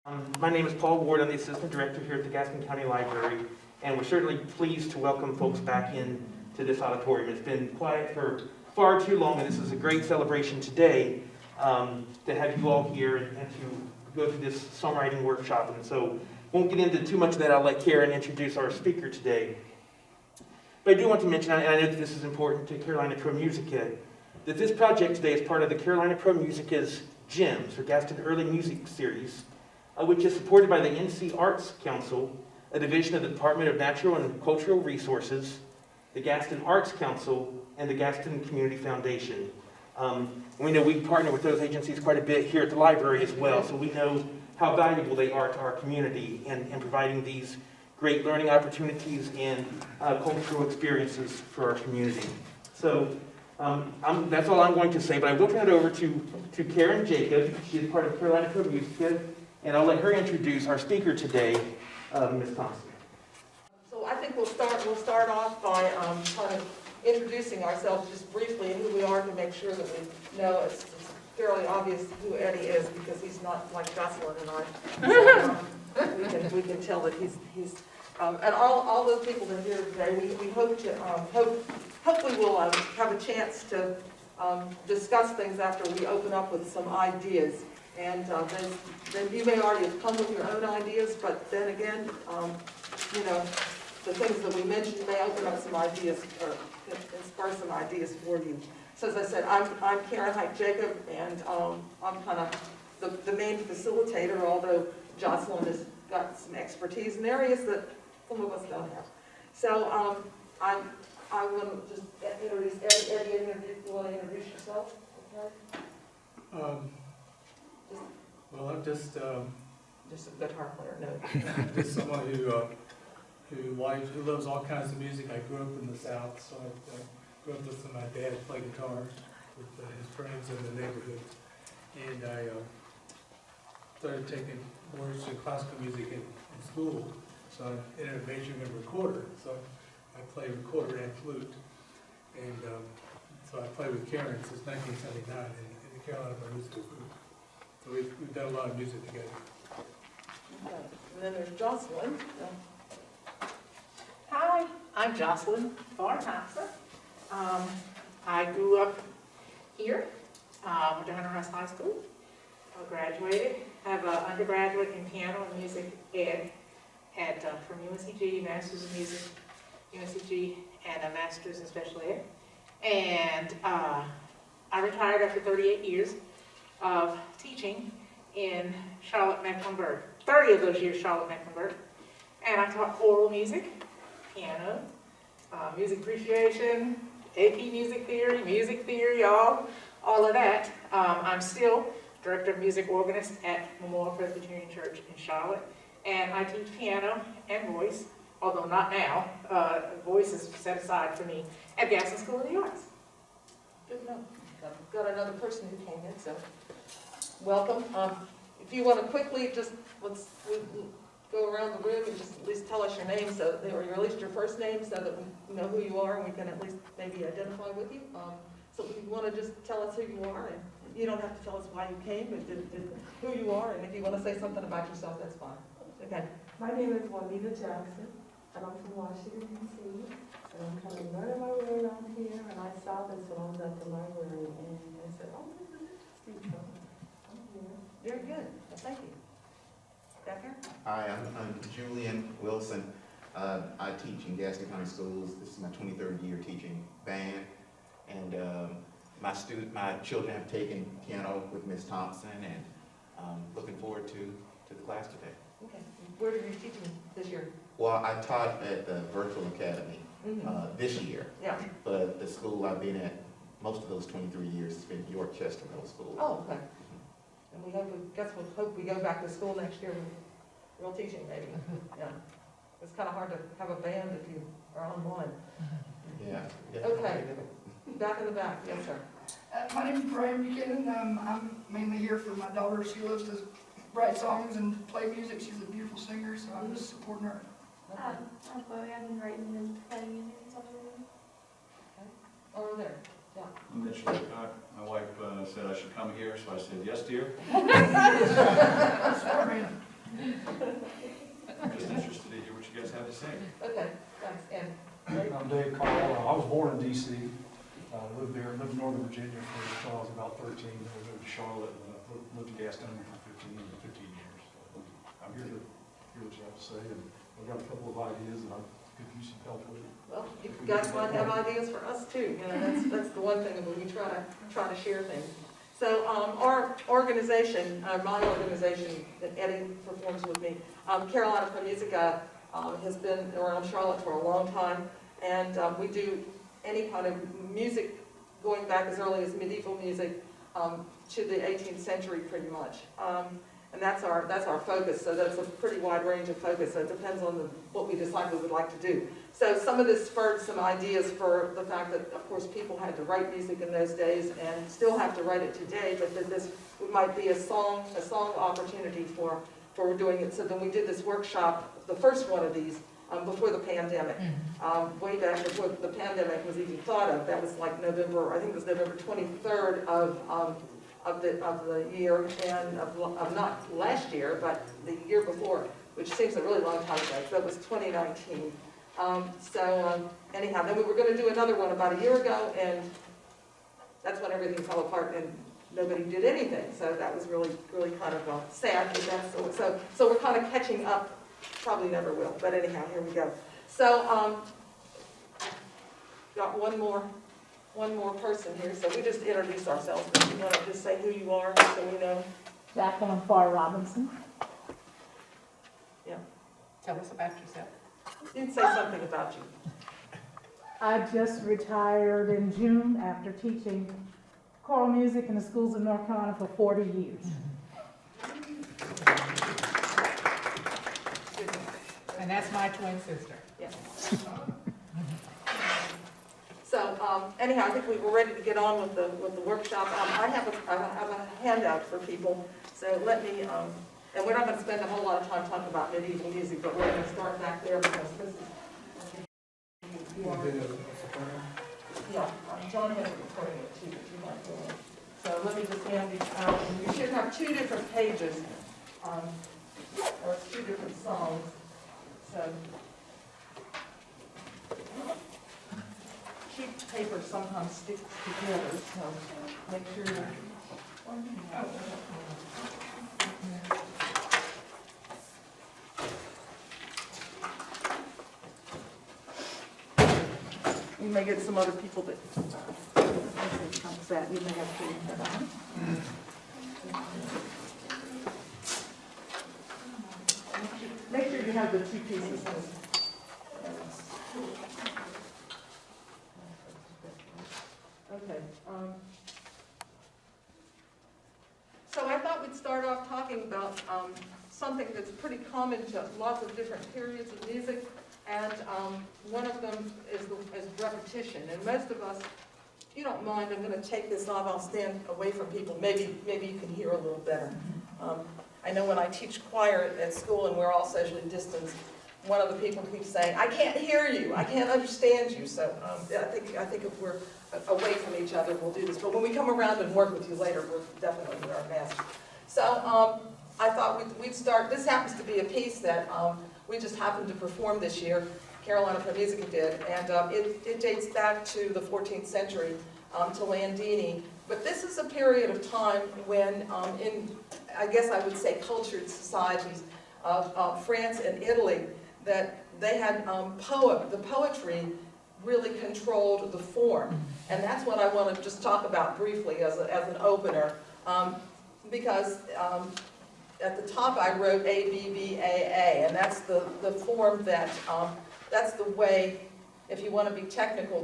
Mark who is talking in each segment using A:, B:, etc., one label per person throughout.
A: My name is Paul Ward. I'm the Assistant Director here at the Gaston County Library, and we're certainly pleased to welcome folks back in to this auditorium. It's been quiet for far too long, and this is a great celebration today to have you all here and to go through this songwriting workshop. And so, won't get into too much of that. I'll let Karen introduce our speaker today. But I do want to mention, and I know that this is important to Carolina Pro Musica, that this project today is part of the Carolina Pro Musica's GEMS, or Gaston Early Music Series, which is supported by the NC Arts Council, a division of the Department of Natural and Cultural Resources, the Gaston Arts Council, and the Gaston Community Foundation. We know we partner with those agencies quite a bit here at the library as well, so we know how valuable they are to our community in providing these great learning opportunities and cultural experiences for our community. So that's all I'm going to say, but I will turn it over to Karen Jacob. She is part of Carolina Pro Musica, and I'll let her introduce our speaker today, Ms. Thompson.
B: So I think we'll start off by kind of introducing ourselves just briefly and who we are to make sure that we know it's fairly obvious who Eddie is, because he's not like Jocelyn and I. So, we can tell that he's and all those people that are here today, we hope to hopefully we'll have a chance to discuss things after we open up with some ideas. And then you may already have come with your own ideas, but then again, you know, the things that we mentioned may open up some ideas or inspire some ideas for you. So as I said, I'm Karen Hite Jacob, and I'm kind of the main facilitator, although Jocelyn has got some expertise in areas that some of us don't have. So I want to just introduce Eddie. You want to introduce yourself? Okay.
C: Well, I'm just
B: a guitar player. No.
C: just someone who loves all kinds of music. I grew up in the South, so I grew up listening to my dad play guitar with his friends in the neighborhood, and I started taking words to classical music in school. So I ended up majoring in recorder. So I play recorder and flute, and so I played with Karen since 1979 in the Carolina Pro Musica group. So we've done a lot of music together.
B: Okay. And then there's Jocelyn.
D: Hi, I'm Jocelyn Farnhasa. I grew up here, went to Hunter House High School. I graduated, have an undergraduate in piano and music ed from UNCG, Masters of Music, UNCG, and a Master's in Special Ed. And I retired after 38 years of teaching in Charlotte-Mecklenburg. 30 of those years, Charlotte-Mecklenburg. And I taught choral music, piano, music appreciation, AP music theory, all of that. I'm still director of music organist at Memorial Presbyterian Church in Charlotte. And I teach piano and voice, although not now. Voice is set aside for me at Gaston School of the Arts.
B: Good enough. I've got another person who came in, so welcome. If you want to quickly just let's go around the room and just at least tell us your name, or at least your first name, so that we know who you are and we can at least maybe identify with you. So if you want to just tell us who you are, and you don't have to tell us why you came, but who you are, and if you want to say something about yourself, that's fine. Okay.
E: My name is Juanita Jackson, and I'm from Washington, D.C. And I'm kind of learning my way around here, and I saw this when I was at the library, and I said, oh, this is interesting. So I'm here.
B: Very good. Well, thank you. Becker?
F: Hi, I'm Julian Wilson. I teach in Gaston County Schools. This is my 23rd year teaching band, and my children have taken piano with Miss Thompson, and looking forward to the class today.
B: Okay. Where are you teaching this year?
F: Well, I taught at the Virtual Academy this year,
B: Yeah.
F: but the school I've been at most of those 23 years has been York Chester Middle School.
B: Oh, okay. And we hope we go back to school next year with real teaching, maybe. Yeah. It's kind of hard to have a band if you are on one.
F: Yeah.
B: Okay. Back in the back. Yes, sir.
G: My name is Brian Buchanan. I'm mainly here for my daughter. She loves to write songs and play music. She's a beautiful singer, so I'm just supporting her.
B: Okay.
H: I'm Chloe. I've been writing and playing music and stuff.
B: Over there. Yeah.
I: I'm Mitchell Leacock. My wife said I should come here, so I said, yes, dear.
G: Smart man.
I: I'm just interested to hear what you guys have to say.
B: Okay, thanks, and
J: I'm Dave Carl. I was born in DC. Lived in Northern Virginia until I was about 13. Then we moved to Charlotte and lived in Gastonia for 15 years. So I'm here to hear what you have to say, and I've got a couple of ideas that I could use some help with.
B: well, you guys might have ideas for us too, you know, that's the one thing when we try to share things. So, our organization, my organization that Eddie performs with me, Carolina for Musica, has been around Charlotte for a long time, and we do any kind of music going back as early as medieval music to the 18th century pretty much. And that's our focus, so that's a pretty wide range of focus, so it depends on what we decide we would like to do. So some of this spurred some ideas for the fact that, of course, people had to write music in those days and still have to write it today, but that this might be a song opportunity for doing it. So then we did this workshop, the first one of these, before the pandemic, way back before the pandemic was even thought of. That was like November, I think it was November 23rd of the year, and of not last year, but the year before, which seems a really long time ago. So that was 2019. Anyhow, then we were going to do another one about a year ago, and that's when everything fell apart and nobody did anything. So that was really kind of sad. But so we're kind of catching up. Probably never will, but anyhow, here we go. So, got one more person here, so we just introduce ourselves. If you want to just say who you are, so we know.
D: Jacqueline Pharr Robinson.
B: Yeah.
D: Tell us about yourself.
B: You can say something about you.
K: I just retired in June after teaching choral music in the schools of North Carolina for 40 years.
D: And that's my twin sister.
B: Yeah. So anyhow, I think we were ready to get on with the workshop. I have a handout for people, so let me. And we're not going to spend a whole lot of time talking about medieval music, but we're going to start back there because this is. Yeah, John has a recording it too, if you might go in. So let me just hand these out, and you should have two different pages, or two different songs. So, cheap paper sometimes sticks together, so make sure that. You may get some other people that, you may have to. Make sure you have the two pieces. Okay. So I thought we'd start off talking about something that's pretty common to lots of different periods of music, and one of them is repetition. And most of us, if you don't mind, I'm going to take this off. I'll stand away from people. Maybe you can hear a little better. I know when I teach choir at school and we're all socially distanced, one of the people keeps saying, "I can't hear you, I can't understand you." So I think if we're away from each other, we'll do this. But when we come around and work with you later, we'll definitely wear our masks. So I thought we'd start. This happens to be a piece that we just happened to perform this year. Carolina for Musica did, and it dates back to the 14th century, to Landini. But this is a period of time when, in, I guess I would say, cultured societies of France and Italy, that they had the poetry really controlled the form. And that's what I want to just talk about briefly as an opener, because at the top I wrote A, B, B, A, A, and that's the form that, that's the way, if you want to be technical,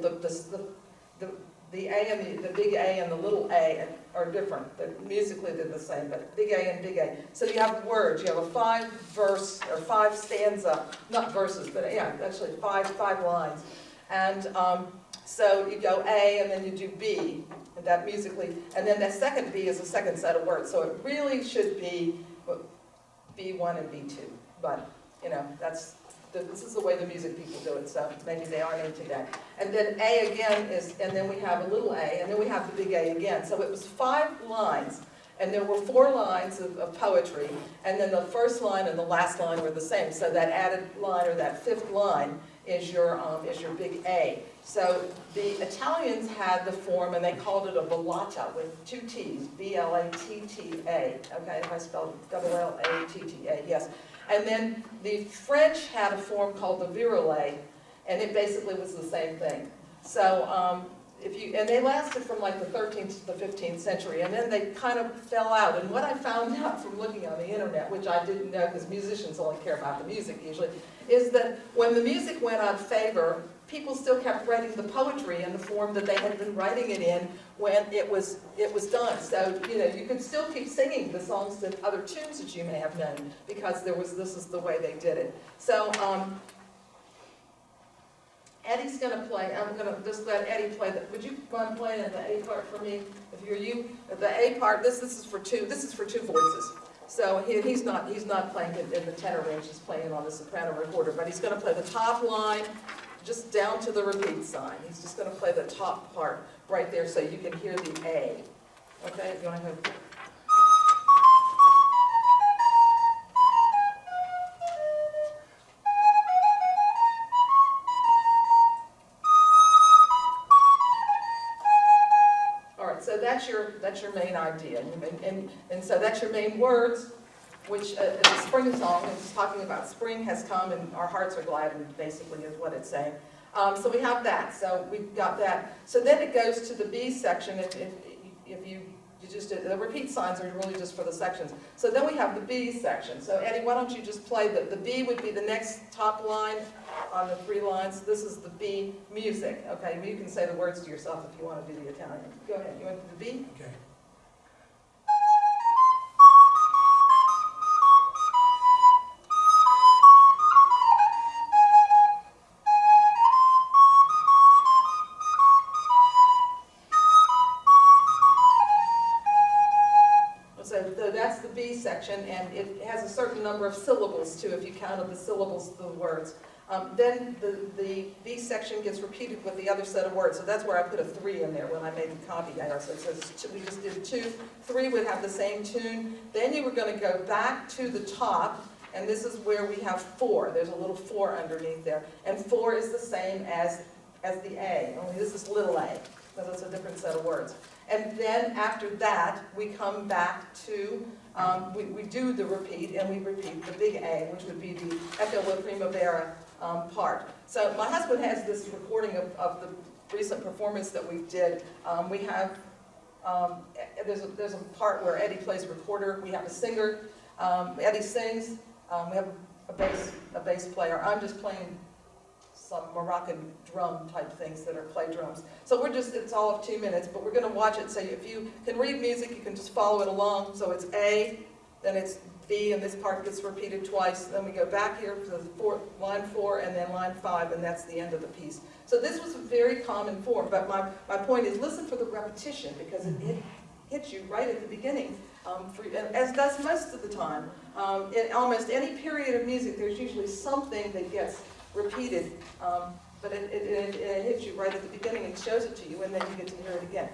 B: the A and the big A and the little a are different. Musically they're the same, but big A and big A. So you have words. You have a 5-verse or 5 stanza, not verses, but yeah, actually five lines. And so you go A and then you do B, and that musically, and then the second B is a second set of words. So it really should be B1 and B2. But you know, this is the way the music people do it, so maybe they aren't into that. And then A again is, and then we have a little a, and then we have the big A again. So it was 5 lines, And there were 4 lines of poetry, and then the first line and the last line were the same. So that added line, or that 5th line, is your big A. So the Italians had the form, and they called it a ballata with 2 T's, B-L-A-T-T-A. Okay, if I spelled L-L-A-T-T-A, yes. And then the French had a form called the virelai, and it basically was the same thing. So and they lasted from like the 13th to the 15th century, and then they kind of fell out. And what I found out from looking on the internet, which I didn't know because musicians only care about the music usually, is that when the music went out of favor, people still kept writing the poetry in the form that they had been writing it in when it was done. So, you know, you could still keep singing the songs to other tunes that you may have known, because this is the way they did it. So, Eddie's going to play. I'm going to just let Eddie play. Would you mind playing the A part for me? If you're you, the A part. This is for 2. This is for 2 voices. So he's not playing it in the tenor range. He's playing on the soprano recorder. But he's going to play the top line, just down to the repeat sign. He's just going to play the top part right there, so you can hear the A. Okay. You want to go? That's your main idea, and so that's your main words, which is a spring song. It's talking about spring has come and our hearts are glad, and basically is what it's saying. So we have that. So we've got that. So then it goes to the B section. If you just the repeat signs are really just for the sections. So then we have the B section. So Eddie, why don't you just play the B would be the next top line on the 3 lines. This is the B music. Okay, you can say the words to yourself if you want to do the Italian. Go ahead. You want to do the B?
C: Okay.
B: So that's the B section, and it has a certain number of syllables too, if you counted the syllables of the words. Then the B section gets repeated with the other set of words, so that's where I put a 3 in there when I made the copy error. So it says we just did 2, 3 would have the same tune. Then you were going to go back to the top, and this is where we have 4. There's a little 4 underneath there, and 4 is the same as the A, only this is little a, because it's a different set of words. And then after that, we come back to, we do the repeat, and we repeat the big A, which would be the Echo La Primavera part. So my husband has this recording of the recent performance that we did. We have, there's a part where Eddie plays recorder. We have a singer. Eddie sings. We have a bass player. I'm just playing some Moroccan drum type things that are play drums. So it's all of 2 minutes, but we're going to watch it. So if you can read music, you can just follow it along. So it's A, then it's B, and this part gets repeated twice. Then we go back here to the line 4, and then line 5, and that's the end of the piece. So this was a very common form, but my point is listen for the repetition, because it hits you right at the beginning, as does most of the time. In almost any period of music, there's usually something that gets repeated, but it hits you right at the beginning and shows it to you, and then you get to hear it again.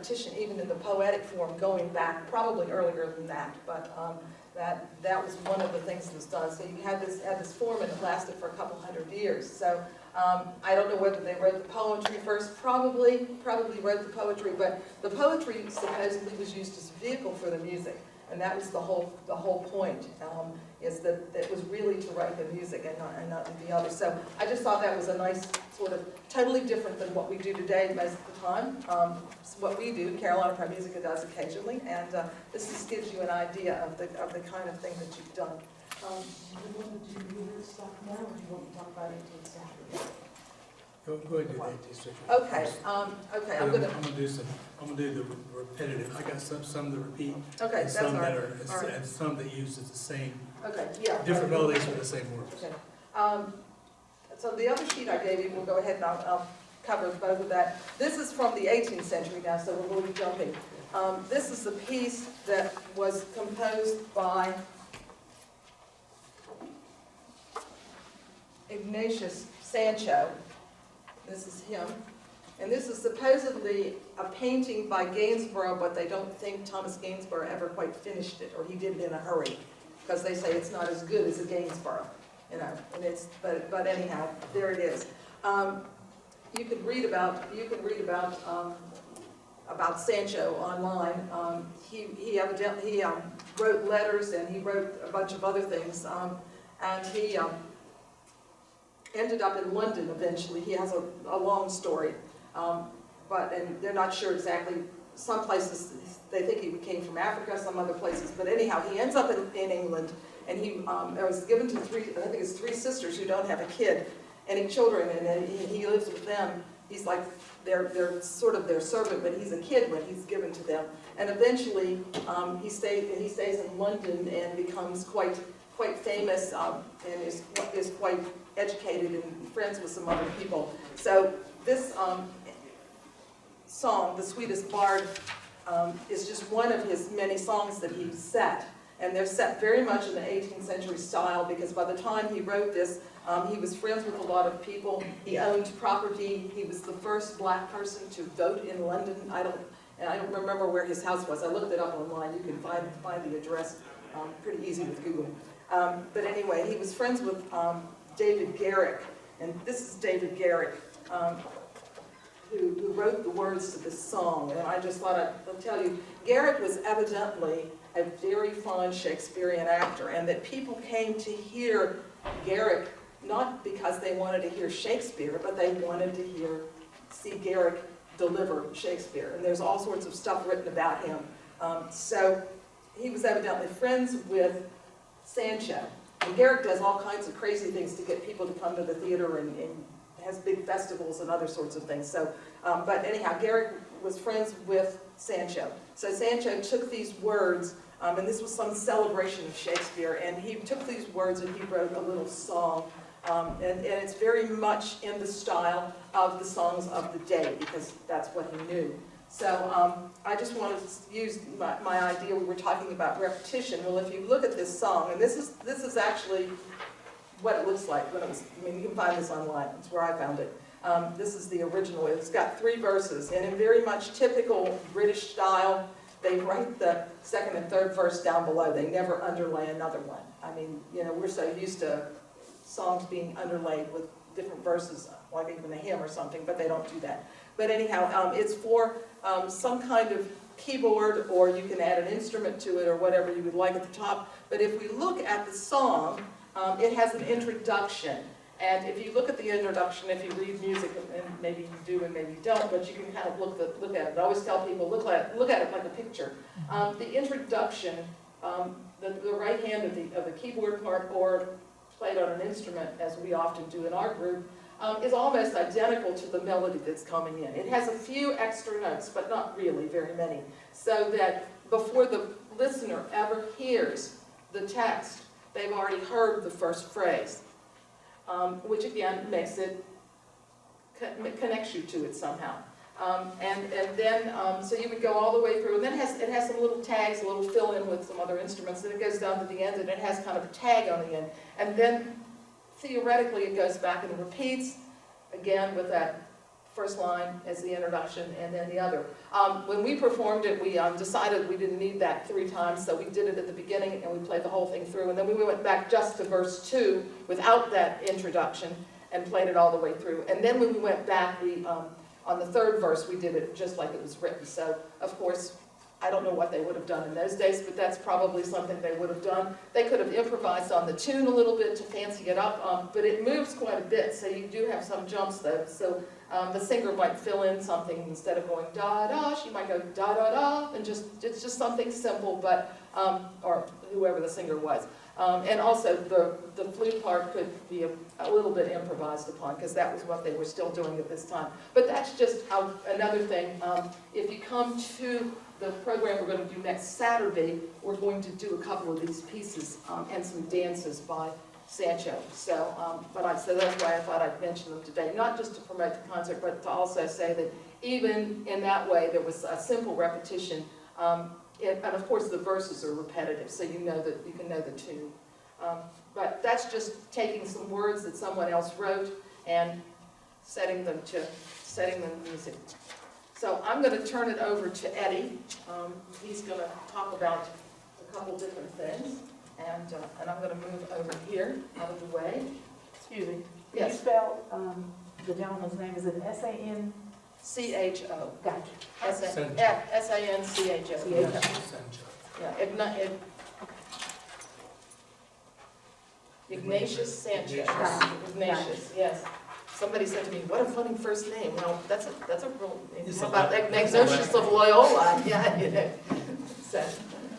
B: repetition, even in the poetic form, going back probably earlier than that, but that was one of the things that was done. So you had this form, and it lasted for a couple hundred years. So I don't know whether they wrote the poetry first, probably wrote the poetry, but the poetry supposedly was used as a vehicle for the music, and that was the whole point, is that it was really to write the music and not the other. So I just thought that was a nice sort of totally different than what we do today most of the time. What we do, Carolina Prime Musica does occasionally, and this just gives you an idea of the kind of thing that you've done.
E: Do you want to do your stuff now, or do you want to talk about 18th century?
C: Go ahead and do the 18th century.
B: Okay, okay, I'm gonna,
C: I'm gonna do the repetitive. I got some that repeat.
B: okay,
C: And
B: that's
C: some
B: all
C: that
B: right.
C: are,
B: All right.
C: and some that uses the same,
B: Okay, yeah.
C: different melodies with the same words.
B: Okay. So the other sheet I gave you, we'll go ahead and I'll cover both of that. This is from the 18th century now, so we're really jumping. This is the piece that was composed by Ignatius Sancho. This is him. And this is supposedly a painting by Gainsborough, but they don't think Thomas Gainsborough ever quite finished it, or he did it in a hurry, because they say it's not as good as a Gainsborough, you know. And it's, but anyhow, there it is. You could read about Sancho online. He evidently wrote letters, and he wrote a bunch of other things, and he ended up in London eventually. He has a long story, and they're not sure exactly. Some places they think he came from Africa, some other places, but anyhow, he ends up in England, and he was given to three sisters who don't have a kid, any children, and he lives with them. He's like they're sort of their servant, but he's a kid when he's given to them. And eventually, he stays in London and becomes quite famous, and is quite educated and friends with some other people. So this song, The Sweetest Bard, is just one of his many songs that he set. And they're set very much in the 18th century style, because by the time he wrote this, he was friends with a lot of people. He owned property. He was the first black person to vote in London. I don't remember where his house was. I looked it up online. You can find the address pretty easy with Google. But anyway, he was friends with David Garrett, and this is David Garrett, who wrote the words to this song. And I just thought I'd tell you, Garrett was evidently a very fine Shakespearean actor, and that people came to hear Garrett not because they wanted to hear Shakespeare, but they wanted to see Garrett deliver Shakespeare. And there's all sorts of stuff written about him. So he was evidently friends with Sancho. And Garrett does all kinds of crazy things to get people to come to the theater, and has big festivals and other sorts of things. So, but anyhow, Garrett was friends with Sancho. So Sancho took these words, and this was some celebration of Shakespeare, and he took these words and he wrote a little song. And it's very much in the style of the songs of the day, because that's what he knew. So I just wanted to use my idea. We were talking about repetition. Well, if you look at this song, and this is actually what it looks like when it was, I mean, you can find this online. It's where I found it. This is the original. It's got 3 verses, and in very much typical British style, they write the second and third verse down below. They never underlay another one. I mean, you know, we're so used to songs being underlaid with different verses, like even a hymn or something, but they don't do that. But anyhow, it's for some kind of keyboard, or you can add an instrument to it, or whatever you would like at the top. But if we look at the song, it has an introduction. And if you look at the introduction, if you read music, and maybe you do and maybe you don't, but you can kind of look at it. I always tell people, look at it like a picture. The introduction, the right hand of the keyboard part, or played on an instrument, as we often do in our group, is almost identical to the melody that's coming in. It has a few extra notes, but not really very many, so that before the listener ever hears the text, they've already heard the first phrase, which again makes it, connects you to it somehow. And then, so you would go all the way through, and then it has some little tags, a little fill-in with some other instruments, and it goes down to the end, and it has kind of a tag on the end. And then, theoretically, it goes back and repeats, again with that first line as the introduction, and then the other. When we performed it, we decided we didn't need that 3 times, so we did it at the beginning, and we played the whole thing through, and then we went back just to verse 2 without that introduction, and played it all the way through. And then when we went back, we, on the 3rd verse, we did it just like it was written. So, of course, I don't know what they would have done in those days, but that's probably something they would have done. They could have improvised on the tune a little bit to fancy it up, but it moves quite a bit, so you do have some jumps though. So the singer might fill in something instead of going da-da, she might go da-da-da, and it's just something simple, but, or whoever the singer was. And also the flute part could be a little bit improvised upon, because that was what they were still doing at this time. But that's just another thing. If you come to the program we're going to do next Saturday, we're going to do a couple of these pieces and some dances by Sancho. So, so that's why I thought I'd mention them today, not just to promote the concert, but to also say that even in that way, there was a simple repetition. And of course, the verses are repetitive, so you know that you can know the tune. But that's just taking some words that someone else wrote and setting them to music. So I'm going to turn it over to Eddie. He's going to talk about a couple different things, and I'm going to move over here out of the way.
K: Excuse me. Can you
B: Yes.
K: spell the gentleman's name? Is it S-A-N?
B: C-H-O.
K: Gotcha.
B: S-A-N-C-H-O.
C: Sancho.
B: Yeah, Ignatius Sanchez. Ignatius, yes. Somebody said to me, "What a funny first name." Well, that's a real name. How about Ignatius of Loyola? Yeah, you know. So,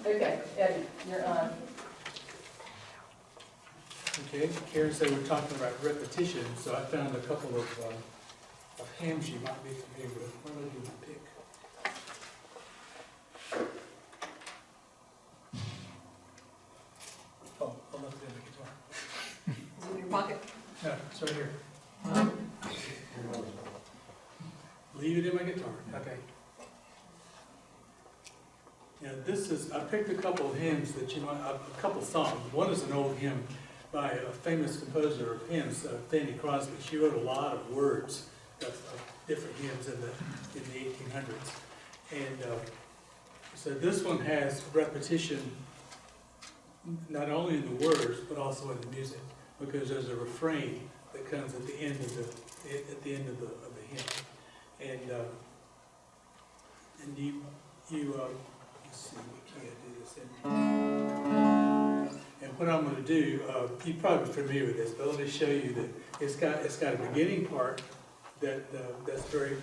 B: okay, Eddie, you're on.
C: Okay, Karen said we're talking about repetition, so I found a couple of hymns you might be familiar with. Why don't you pick? Oh, I'll look in the guitar.
B: Is it in your pocket?
C: No, it's right here. Leave it in my guitar, okay. Yeah, I picked a couple of hymns that you might, a couple of songs. One is an old hymn by a famous composer of hymns, Fanny Crosby. She wrote a lot of words of different hymns in the 1800s. And so this one has repetition, not only in the words, but also in the music, because there's a refrain that comes at the end of the hymn. And let's see, we can't do this. And what I'm going to do, you're probably familiar with this, but let me show you that it's got a beginning part that's very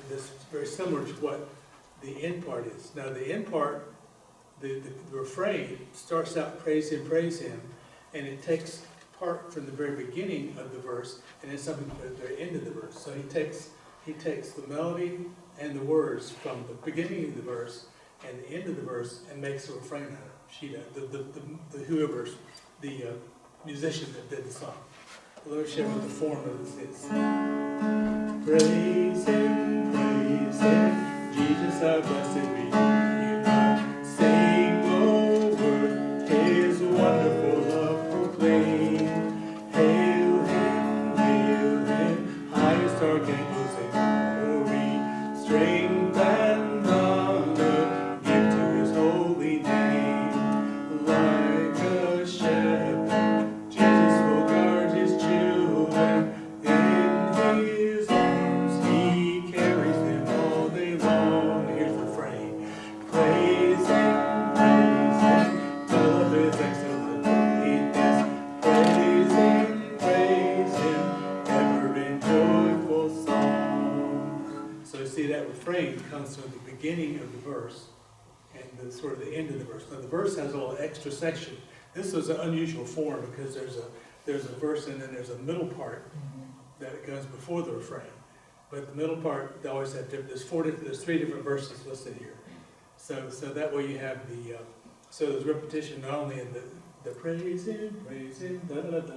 C: similar to what the end part is. Now the end part, the refrain starts out praise him, and it takes part from the very beginning of the verse, and it's something at the very end of the verse. So he takes the melody and the words from the beginning of the verse and the end of the verse and makes a refrain out of it. She does, the musician that did the song. Let me show you what the form of this is. Praise him, Jesus our blessed Redeemer. Sing over his wonderful love proclaim. Hail him, highest archangels in glory. Strength and honor give to his holy name. Like a shepherd, Jesus will guard his children. In his arms he carries them all day long. Here's the refrain. Praise him, love his excellent greatness. Praise him, ever in joyful song. So you see that refrain comes from the beginning of the verse and the sort of the end of the verse. Now the verse has a little extra section. This was an unusual form because there's a verse and then there's a middle part that goes before the refrain. But the middle part, they always have different, there's 3 different verses listed here. So that way you have so there's repetition not only in the praise him, da da da da da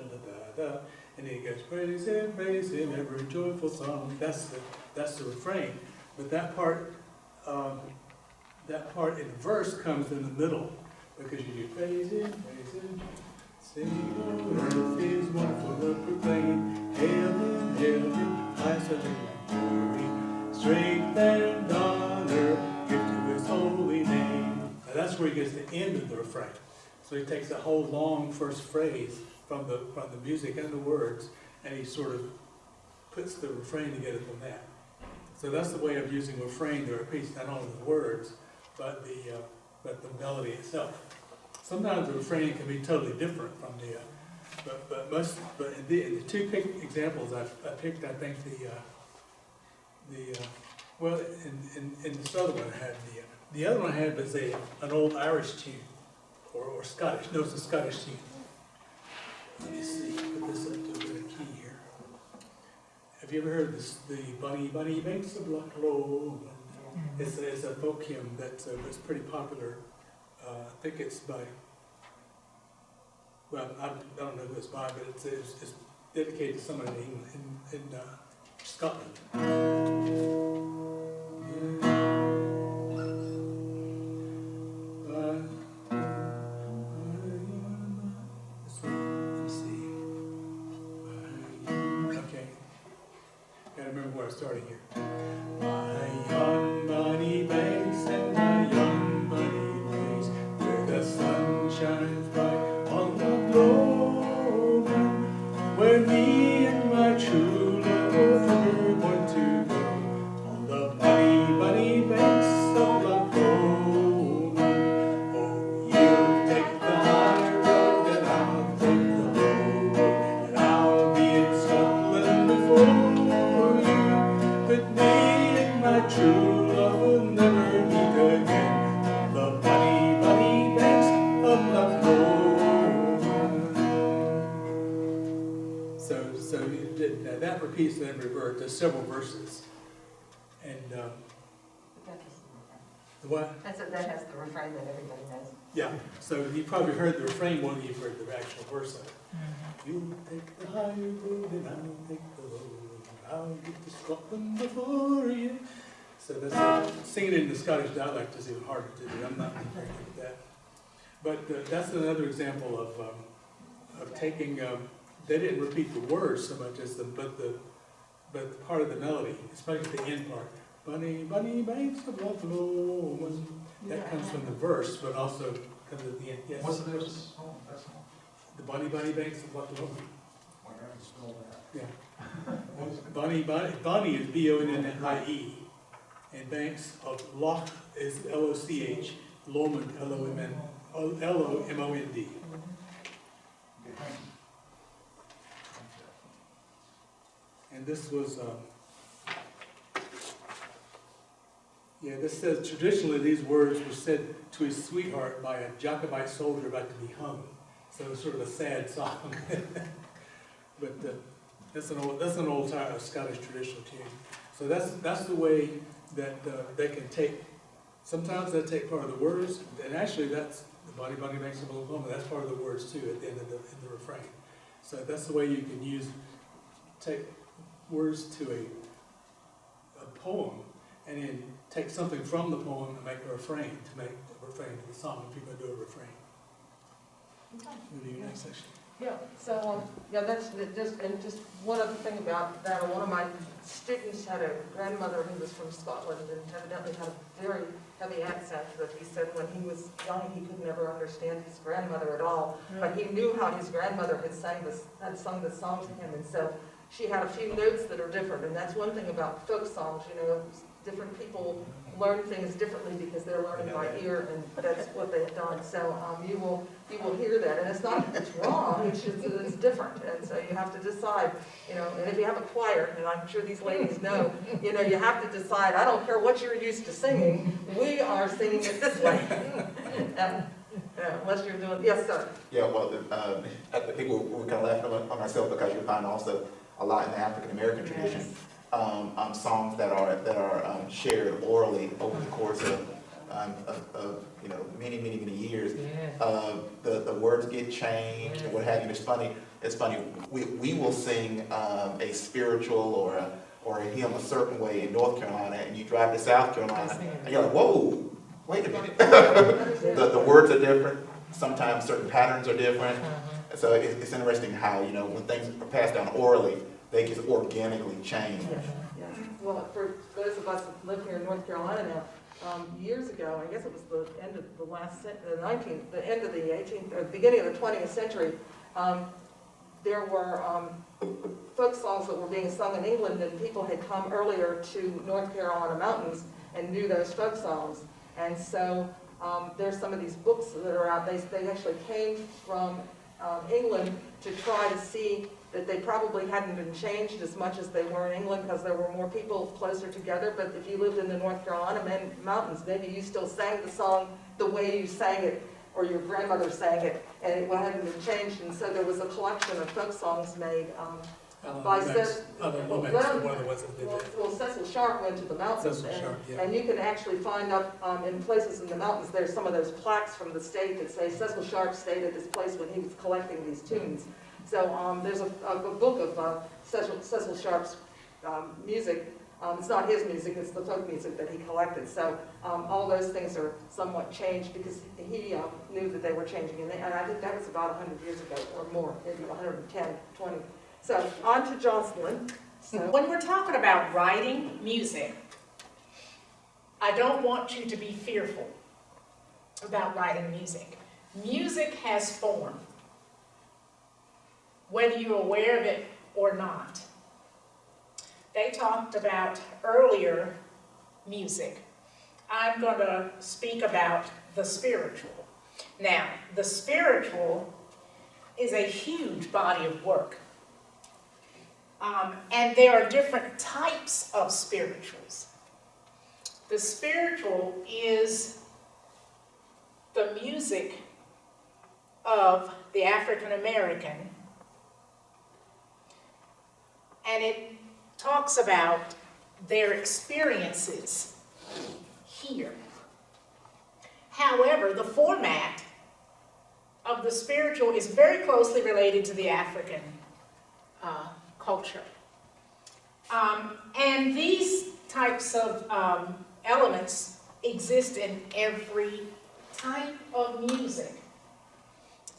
C: da, and then it goes praise him, every joyful song. That's the refrain. But that part in the verse comes in the middle because you do praise him, sing over his wonderful love proclaim. Hail him, highest of glory. strength and honor, give to his holy name. Now that's where he gets the end of the refrain. So he takes that whole long first phrase from the music and the words, and he sort of puts the refrain together from that. So that's the way of using refrain to repeat not only the words, but the melody itself. Sometimes the refrain can be totally different from the, but in the two examples I picked, I think well, in this other one I had the other one I had was an old Irish tune, or Scottish. No, it's a Scottish tune. Let me see. Put this up to a bit of key here. Have you ever heard this? The Bunny Bunny makes a black low. It's a folk hymn that's pretty popular. I think it's by. Well, I don't know who it's by, but it's dedicated to someone in England, in Scotland. Where I started here. My young bunny banks and my young bunny lays, where the sun shines bright on the gloaming, where me and my true love will ever want to go, on the bunny, bunny banks of the gloaming. Oh, you'll take the high road and I'll take the low road, and I'll be in Scotland before true love will never meet again, on the bunny, bunny banks of Loch Lomond. So that repeats in every verse. There's several verses, and the what?
B: That has the refrain that everybody knows.
C: Yeah. So you probably heard the refrain more than you've heard the actual verse of it. You take the high road and I'll take the low road. I'll get to Scotland before you. So that's singing in the Scottish dialect is even harder to do. I'm not very good at that. But that's another example of taking. They didn't repeat the words so much as but part of the melody, especially the end part. Bunny, bunny, banks of Loch Lomond. That comes from the verse, but also comes at the end. Yes.
J: What's the verse? Oh, that's all.
C: The bunny, bunny, banks of Loch Lomond.
J: Why don't I spell that?
C: Yeah. Bunny, bunny is B-O-N-N-I-E. And banks of Loch is L-O-C-H, Lomond, L-O-M-O-N-D. And this was, this says, traditionally these words were said to his sweetheart by a Jacobite soldier about to be hung. So it's sort of a sad song. But that's an old Scottish traditional tune. So that's the way that they can take. Sometimes they take part of the words, and actually that's the bunny bunny makes a little woman. That's part of the words too at the end of the refrain. So that's the way you can take words to a poem, and then take something from the poem and make a refrain to make a refrain to the song. If you're going to do a refrain. Move to your next section.
B: Yeah, so, that's just one other thing about that. One of my students had a grandmother who was from Scotland and evidently had a very heavy accent that he said when he was young he could never understand his grandmother at all. But he knew how his grandmother had sung the songs to him, and so she had a few notes that are different. And that's one thing about folk songs, different people learn things differently because they're learning by ear, and that's what they've done. So you will hear that, and it's not that it's wrong. It's just that it's different, and so you have to decide. And if you have a choir, and I'm sure these ladies know, you have to decide. I don't care what you're used to singing. We are singing it this way, unless you're doing. Yes, sir.
F: Yeah, well, I think we're kind of laughing on ourselves because you find also a lot in the African American tradition.
B: Yes.
F: Songs that are shared orally over the course of many years. The words get changed and what have you. It's funny. We will sing a spiritual or a hymn a certain way in North Carolina, and you drive to South Carolina, and you're like, whoa, wait a minute. the words are different. Sometimes certain patterns are different. So it's interesting how when things are passed down orally, they just organically change.
B: well, for those of us that live here in North Carolina now, years ago, I guess it was the end of the the end of the 18th, or beginning of the 20th century, there were folk songs that were being sung in England, and people had come earlier to North Carolina mountains and knew those folk songs. And so there's some of these books that are out. They actually came from England to try to see that they probably hadn't been changed as much as they were in England because there were more people closer together. But if you lived in the North Carolina mountains, maybe you still sang the song the way you sang it, or your grandmother sang it, and it hadn't been changed. And so there was a collection of folk songs made by Cecil.
C: One of the ones that did that.
B: Well, Cecil Sharp went to the mountains,
C: Cecil Sharp, yeah.
B: and you can actually find up in places in the mountains, there's some of those plaques from the state that say Cecil Sharp stayed at this place when he was collecting these tunes. So there's a book of Cecil Sharp's music. It's not his music, it's the folk music that he collected. So all those things are somewhat changed because he knew that they were changing. And I think that was about 100 years ago or more, maybe 110, 20. So on to Jocelyn. So
D: When we're talking about writing music, I don't want you to be fearful about writing music. Music has form, whether you're aware of it or not. They talked about earlier music. I'm going to speak about the spiritual. Now, the spiritual is a huge body of work. And there are different types of spirituals. The spiritual is the music of the African American, and it talks about their experiences here. However, the format of the spiritual is very closely related to the African culture. And these types of elements exist in every type of music.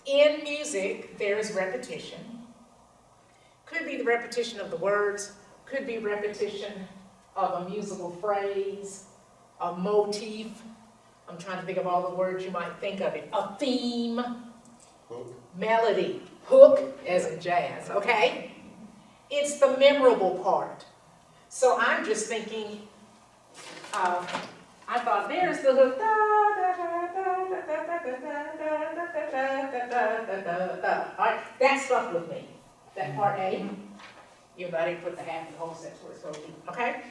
D: In music, there is repetition. Could be the repetition of the words, could be repetition of a musical phrase, a motif. I'm trying to think of all the words you might think of it. A theme,
F: Hook.
D: Melody, hook, as in jazz, okay? It's the memorable part. So I'm just thinking, I thought there's the hook, all right, that stuck with me, that part A. Even though I didn't put the half and the whole section where it's supposed to be, okay?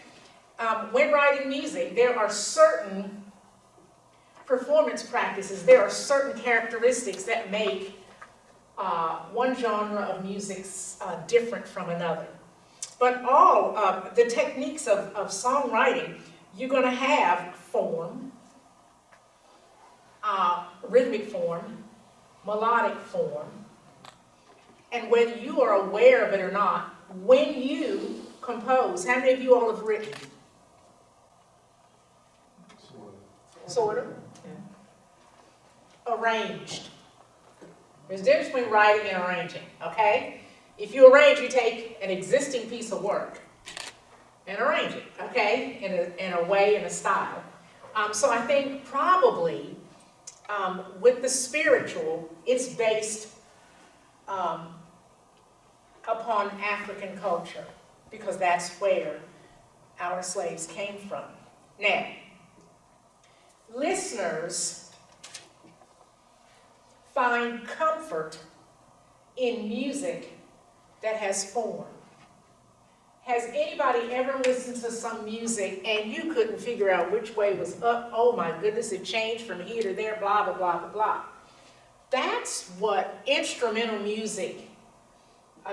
D: When writing music, there are certain performance practices, there are certain characteristics that make one genre of music different from another. But all of the techniques of songwriting, you're going to have form, rhythmic form, melodic form, and whether you are aware of it or not, when you compose, how many of you all have written? Sort of. Arranged. There's a difference between writing and arranging, okay? If you arrange, you take an existing piece of work and arrange it, okay, in a way, in a style. So I think probably with the spiritual, it's based upon African culture, because that's where our slaves came from. Now, listeners find comfort in music that has form. Has anybody ever listened to some music and you couldn't figure out which way was up? Oh my goodness, it changed from here to there, blah, blah, blah, blah, blah. That's what instrumental music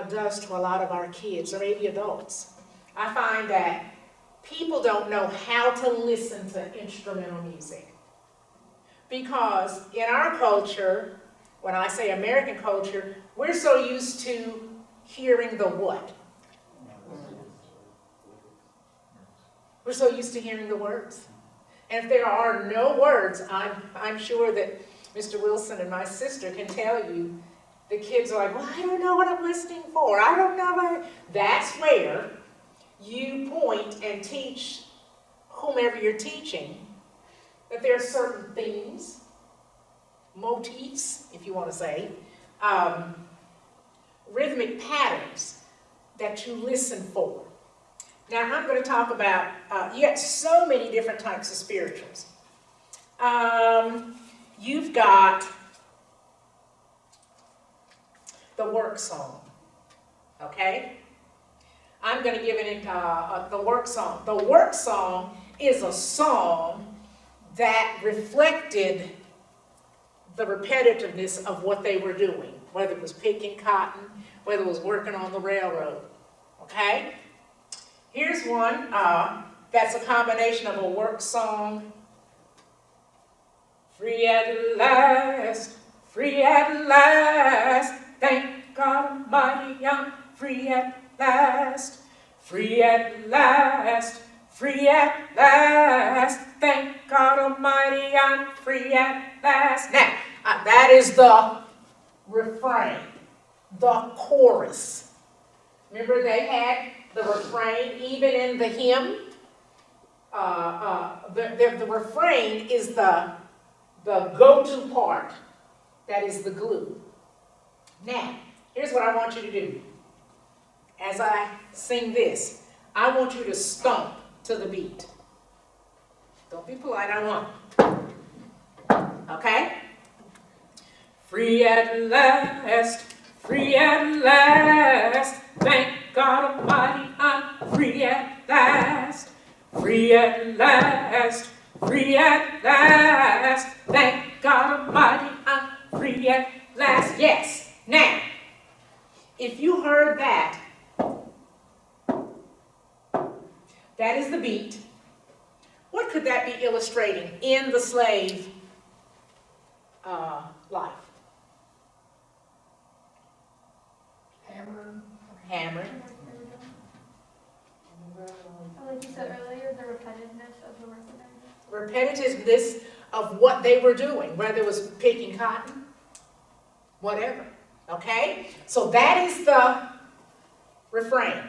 D: does to a lot of our kids, or maybe adults. I find that people don't know how to listen to instrumental music. Because in our culture, when I say American culture, we're so used to hearing the what? We're so used to hearing the words. And if there are no words, I'm sure that Mr. Wilson and my sister can tell you, the kids are like, well, I don't know what I'm listening for. I don't know. That's where you point and teach whomever you're teaching that there are certain themes, motifs, if you want to say, rhythmic patterns that you listen for. Now, I'm going to talk about, you have so many different types of spirituals. You've got the work song, okay? I'm going to give it the work song. The work song is a song that reflected the repetitiveness of what they were doing, whether it was picking cotton, whether it was working on the railroad, okay? Here's one that's a combination of a work song. Free at last, thank God Almighty, I'm free at last, free at last, thank God Almighty, I'm free at last. Now, that is the refrain, the chorus. Remember they had the refrain even in the hymn? The refrain is the go-to part. That is the glue. Now, here's what I want you to do. As I sing this, I want you to stomp to the beat. Don't be polite, I want. Okay? Free at last, thank God Almighty, I'm free at last, thank God Almighty, I'm free at last. Yes. Now, if you heard that, that is the beat. What could that be illustrating in the slave life? Hammer.
H: Like you said earlier, the repetitiveness of the work that they're doing.
D: Repetitiveness of what they were doing, whether it was picking cotton, whatever. Okay? So that is the refrain.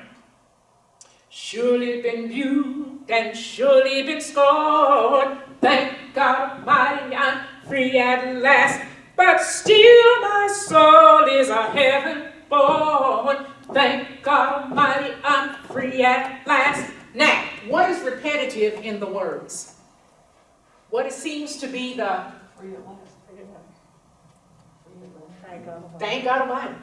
D: Surely been viewed and surely been scorned. Thank God Almighty, I'm free at last. But still my soul is a heaven born. Thank God Almighty, I'm free at last. Now, what is repetitive in the words? What it seems to be the
E: Free at last.
D: thank God Almighty.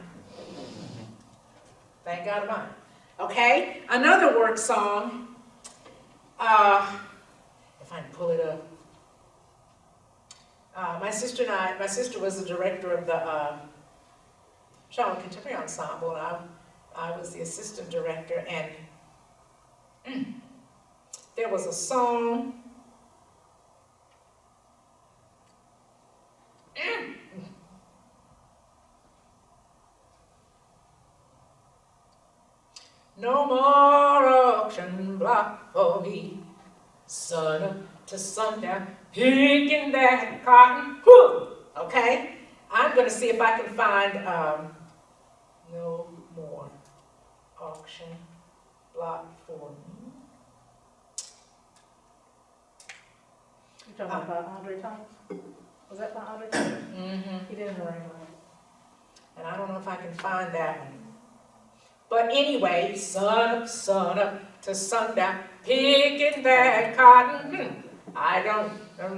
D: Thank God Almighty. Okay, another work song. If I can pull it up. My sister was the director of the Charlotte Contemporary Ensemble, and I was the assistant director, and there was a song. No more auction block for me, sun up to sundown, picking that cotton. Whew. Okay, I'm going to see if I can find no more auction block for me.
K: You're talking about Andre Thompson? Was that by Andre Thompson?
D: Mm-hmm.
K: He didn't write it.
D: And I don't know if I can find that one. But anyway, sun up to sundown, picking that cotton. I don't know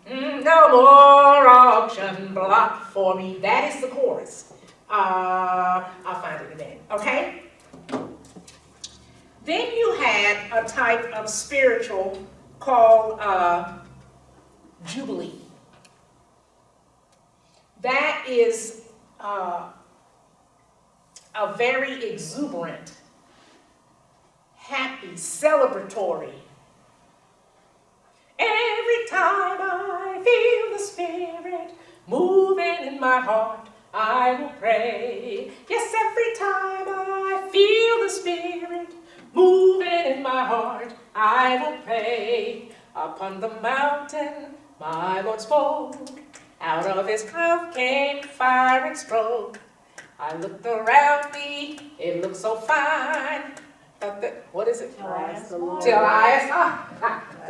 D: no more auction block for me. That is the chorus. I'll find it in a minute, okay? Then you had a type of spiritual called Jubilee. That is a very exuberant, happy, celebratory. Every time I feel the Spirit moving in my heart, I will pray. Yes, every time I feel the Spirit moving in my heart, I will pray. Upon the mountain, my Lord spoke. Out of his mouth came fire and stroke. I looked around me, it looked so fine. What is it?
K: Till I ask the Lord.
D: Till I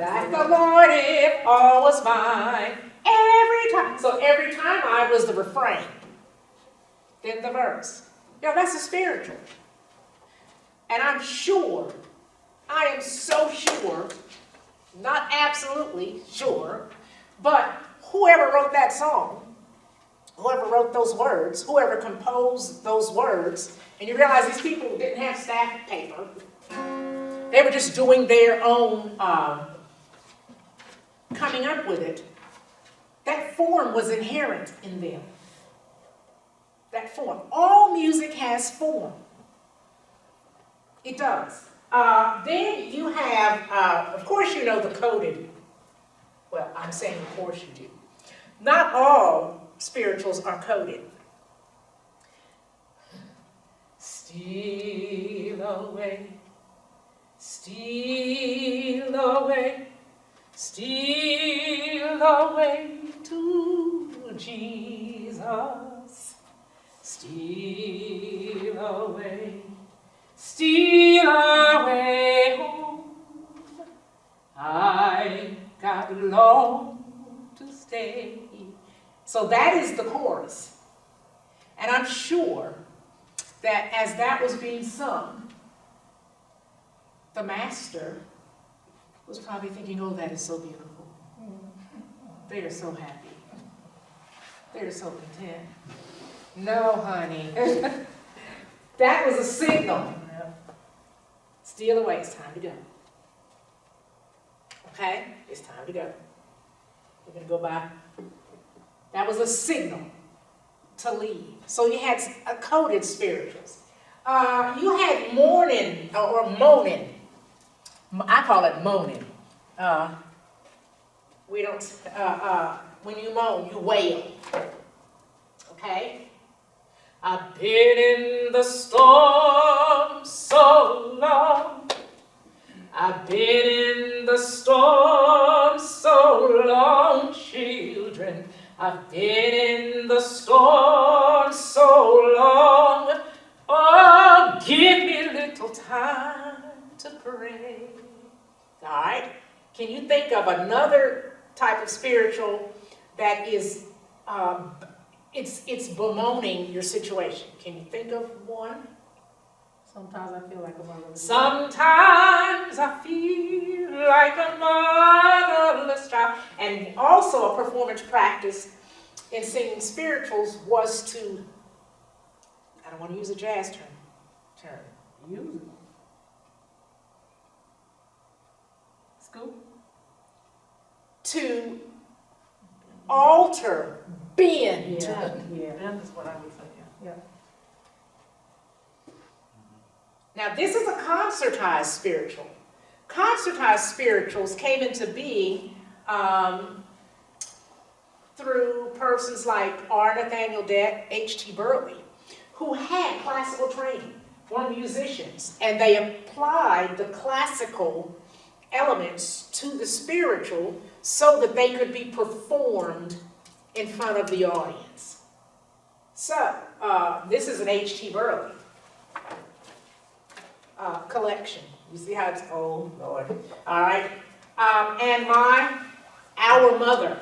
D: ask the Lord if all was mine. Every time. So every time I was the refrain, then the verse. That's a spiritual. And I'm sure, I am so sure, not absolutely sure, but whoever wrote that song, whoever wrote those words, whoever composed those words, and you realize these people didn't have staff paper. They were just doing their own coming up with it. That form was inherent in them. That form. All music has form. It does. Then you have, of course you know the coded. Well, I'm saying of course you do. Not all spirituals are coded. Steal away, steal away, steal away to Jesus. Steal away home. I got long to stay. So that is the chorus. And I'm sure that as that was being sung, the master was probably thinking, oh, that is so beautiful. They are so happy. They are so content. No, honey. That was a signal. Steal away, it's time to go. Okay? It's time to go. We're going to go by. That was a signal to leave. So you had coded spirituals. You had mourning or moaning. I call it moaning. We don't, when you moan, you wail. Okay? I've been in the storm so long. I've been in the storm so long, children. I've been in the storm so long. Oh, give me a little time to pray. All right? Can you think of another type of spiritual that is, it's bemoaning your situation? Can you think of one?
K: Sometimes I feel like a motherless.
D: Sometimes I feel like a motherless child. And also a performance practice in singing spirituals was to, I don't want to use a jazz term. Use it. Scoop. To alter, bend.
K: Yeah, bend is what I would say, yeah.
D: Now, this is a concertized spiritual. Concertized spirituals came into being through persons like R. Nathaniel Dett, H.T. Burley, who had classical training, were musicians, and they applied the classical elements to the spiritual so that they could be performed in front of the audience. So, this is an H.T. Burley collection. You see how it's, oh Lord. All right. And our mother,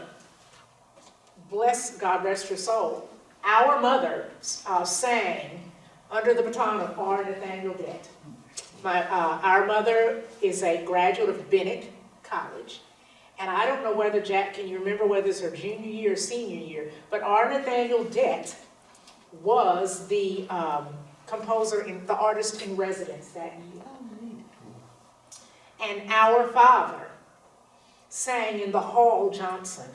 D: bless God rest her soul, our mother sang under the baton of R. Nathaniel Dett. Our mother is a graduate of Bennett College. And I don't know whether, Jack, can you remember whether it's her junior year or senior year, but R. Nathaniel Dett was the composer, the artist in residence that year. And our father sang in the Hall Johnson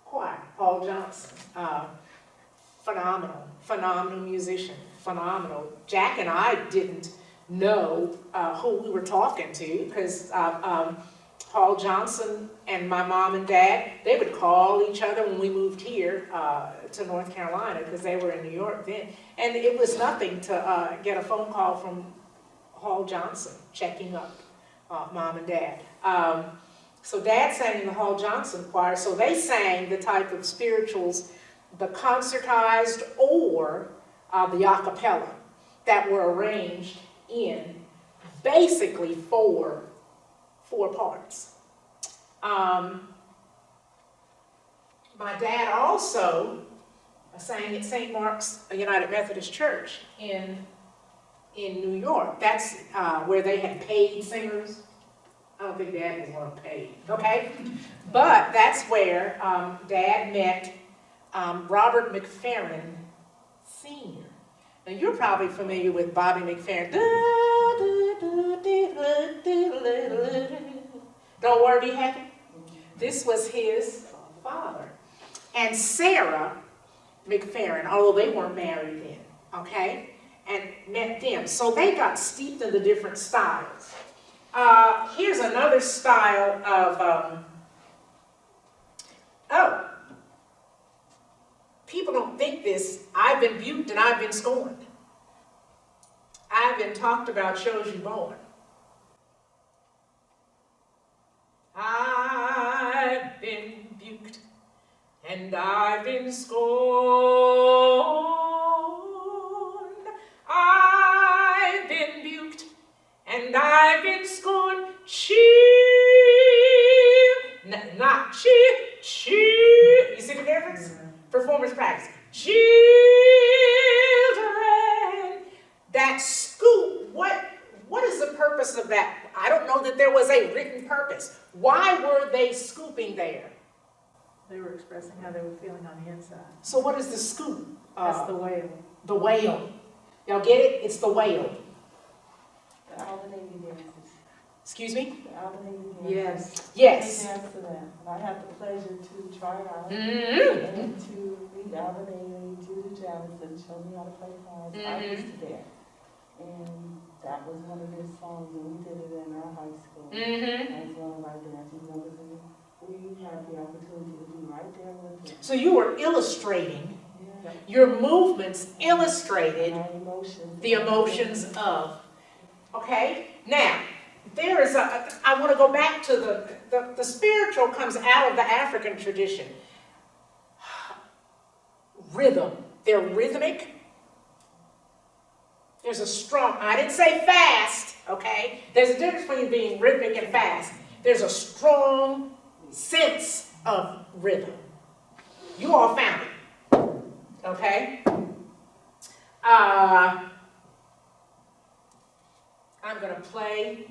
D: choir. Hall Johnson, phenomenal musician, phenomenal. Jack and I didn't know who we were talking to because Hall Johnson and my mom and dad, they would call each other when we moved here to North Carolina because they were in New York then. And it was nothing to get a phone call from Hall Johnson checking up mom and dad. So dad sang in the Hall Johnson choir, so they sang the type of spirituals, the concertized or the a cappella that were arranged in basically four parts. My dad also sang at St. Mark's United Methodist Church in New York. That's where they had paid singers. I don't think Dad was one paid, okay? But that's where Dad met Robert McFerrin Sr. Now you're probably familiar with Bobby McFerrin. Don't worry, be happy. This was his father. And Sarah McFerrin, although they weren't married then, okay? And met them. So they got steeped in the different styles. Here's another style of, people don't think this. I've been buked and I've been scorned. I've been talked about, shows you born. I've been buked and I've been scorned. I've been buked and I've been scorned. Not cheer. You see the difference? Performance practice. Children that scoop. What is the purpose of that? I don't know that there was a written purpose. Why were they scooping there?
K: They were expressing how they were feeling on the inside.
D: So what is the scoop?
K: That's the whale.
D: The whale. Y'all get it? It's the whale.
E: The Alderney dances.
D: Excuse me?
E: The Alderney dances.
K: Yes.
D: Yes.
E: They dance to that. And I had the pleasure to try out
D: Mm-hmm.
E: and to read Alderney, Judah Jefferson, show me how to play cards. I was there. And that was one of their songs, and we did it in our high school.
D: Mm-hmm.
E: As one of our dancing numbers, and we had the opportunity to be right there with them.
D: So you were illustrating,
E: Yeah.
D: your movements illustrated
E: My emotions.
D: the emotions of. Okay? Now, there is I want to go back to the spiritual comes out of the African tradition. Rhythm. They're rhythmic. There's a strong, I didn't say fast, okay? There's a difference between being rhythmic and fast. There's a strong sense of rhythm. You all found it, okay? I'm going to play,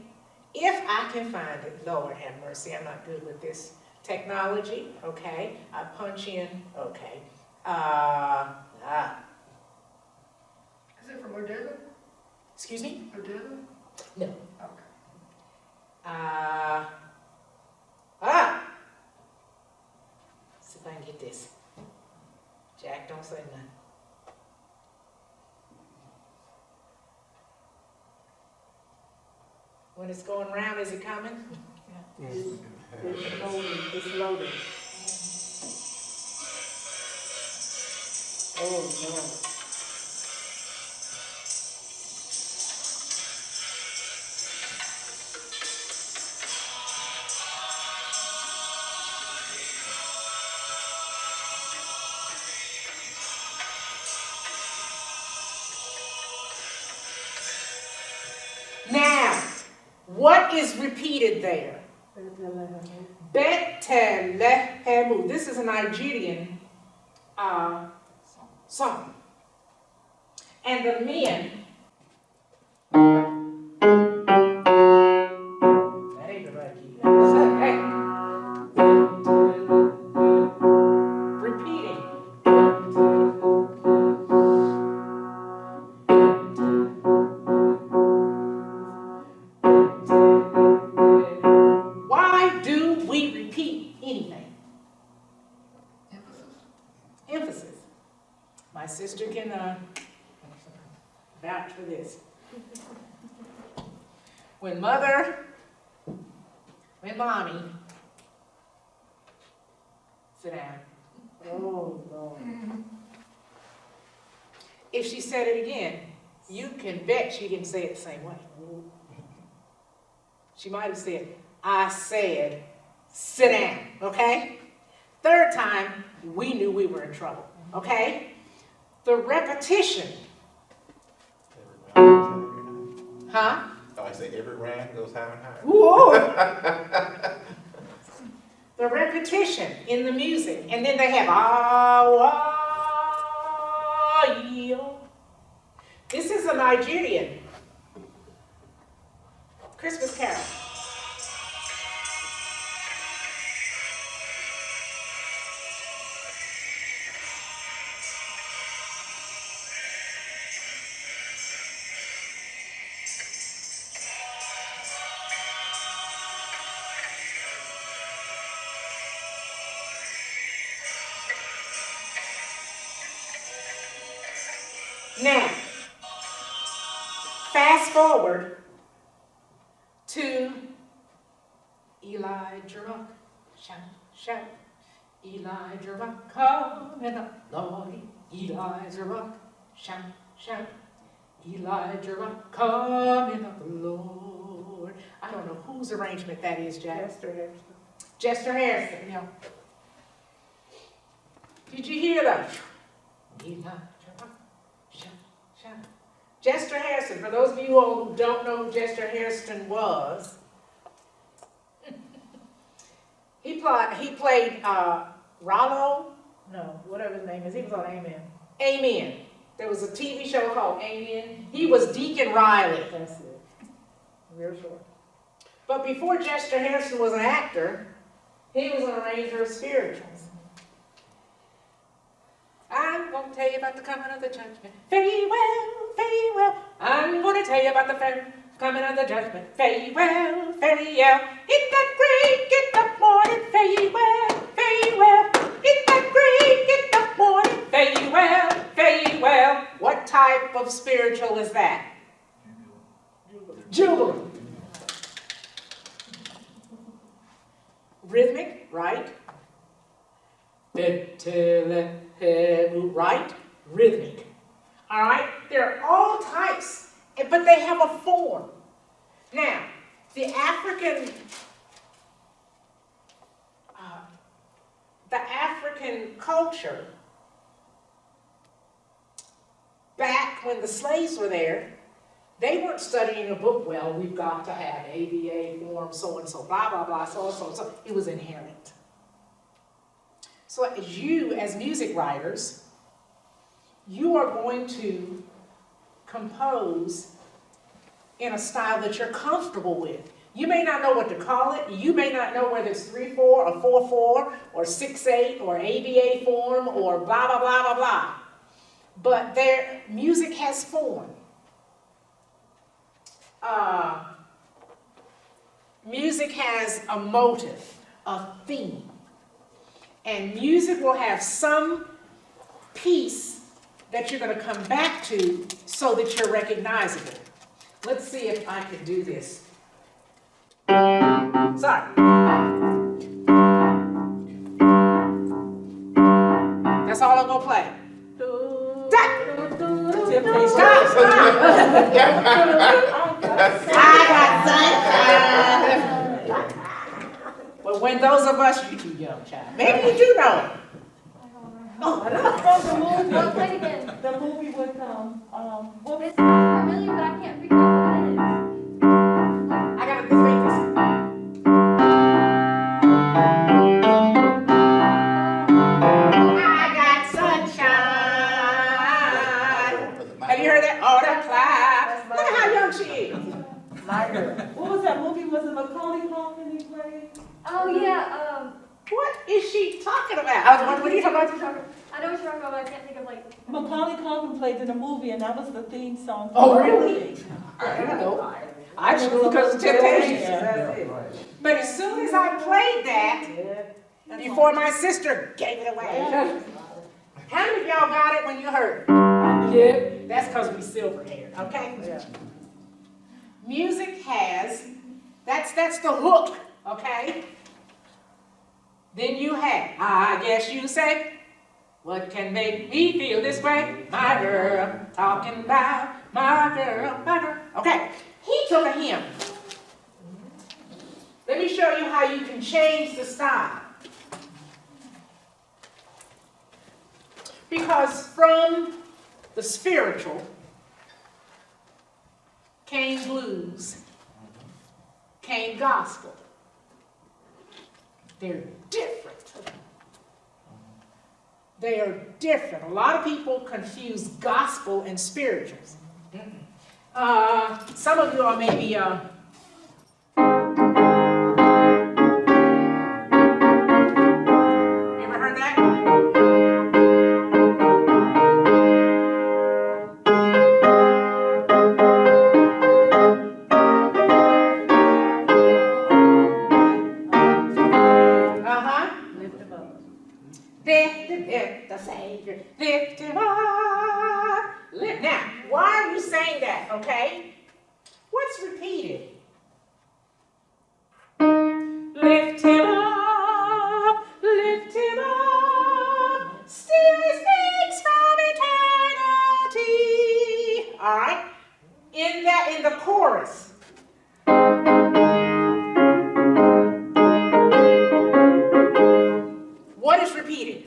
D: if I can find it. Lord have mercy, I'm not good with this technology, okay? I punch in, okay.
G: Is it from Odessa?
D: Excuse me?
G: Odessa?
D: No.
G: Okay.
D: See if I can get this. Jack, don't say nothing. When it's going round, is it coming?
E: It's loading. It's loading. Oh, no.
D: Now, what is repeated there? Betelehemu. This is a Nigerian song. And the men, that ain't the right key. Hey. Repeating. Why do we repeat anything? Emphasis. My sister can vouch for this. When mommy, sit down.
E: Oh, no.
D: If she said it again, you can bet she didn't say it the same way. She might have said, I said, sit down, okay? Third time, we knew we were in trouble, okay? The repetition. Huh?
F: Oh, I say every rhyme goes higher and higher.
D: Whoa! The repetition in the music, and then they have yo. This is a Nigerian Christmas carol. Now, fast forward to Elijah Rock, shout, shout, Elijah Rock, coming up, Lordy, Elijah Rock, shout, shout, Elijah Rock, coming up, Lord. I don't know whose arrangement that is, Jack. Jester Harrison, yeah. Did you hear that? Elijah Rock. Jester Harrison, for those of you who don't know who Jester Harrison was, he played Rollo, no, whatever his name is, he was on Amen. Amen. There was a TV show called Amen. He was Deacon Riley. That's it. Real short. But before Jester Harrison was an actor, he was an arranger of spirituals. I'm going to tell you about the coming of the judgment. Very well, very well. I'm going to tell you about the coming of the judgment. Very well, very well. In that great get up morning. Very well, very well. In that great get up morning. Very well, very well. What type of spiritual is that? Jubilee. Rhythmic, right? Right? Rhythmic. All right? There are all types, but they have a form. Now, the African culture, back when the slaves were there, they weren't studying a book. Well, we've got to have ABA form, so and so, blah, blah, blah, so and so, so. It was inherent. So you, as music writers, you are going to compose in a style that you're comfortable with. You may not know what to call it. You may not know whether it's 3/4 or 4/4 or 6/8 or ABA form or blah, blah, blah, blah, blah. But their music has form. Music has a motive, a theme. And music will have some piece that you're going to come back to so that you're recognizable. Let's see if I can do this. Sorry. That's all I'm going to play. Stop! I got sunshine. But when those of us, you're too young, child. Maybe you do know it.
H: Oh,
E: I don't know the movie.
H: I'll play it again.
E: The movie with what
H: This sounds familiar, but I can't figure out what it is.
D: I gotta think this. I got sunshine. Have you heard that? Oh, the clouds. Look at how young she is.
E: My girl. What was that movie? Was it Macaulay Culkin he played?
H: Oh, yeah,
D: What is she talking about? What are you talking about?
H: I know what you're talking about, but I can't think of, like...
E: Macaulay Culkin played in a movie, and that was the theme song.
D: Oh, really? I don't know. I just know because of Temptations. But as soon as I played that, before my sister gave it away. How many of y'all got it when you heard it? Yeah. That's because we silver haired, okay? Yeah. Music has, that's the hook, okay? Then you have, I guess you say, what can make me feel this way? My girl, talking about my girl, my girl. Okay, he took a hymn. Let me show you how you can change the style. Because from the spiritual came blues came gospel. They're different. They are different. A lot of people confuse gospel and spirituals. Some of you are maybe ever heard that? Lift the Savior, lift him up. Now, why are you saying that, okay? What's repeated? Lift him up, still he speaks from eternity. All right? In the chorus. What is repeated?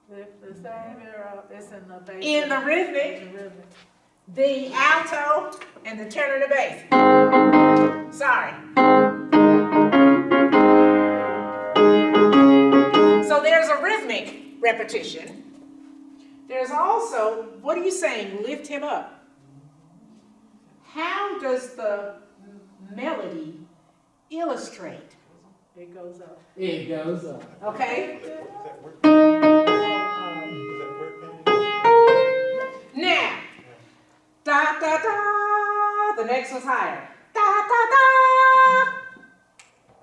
K: Lift the Savior up, it's in the bass.
D: In the rhythmic, the alto, and the tenor and the bass. Sorry. So there's a rhythmic repetition. There's also, what are you saying? Lift him up. How does the melody illustrate?
K: It goes up.
D: It goes up. Okay? Now, da da da, the next one's higher. Da da da.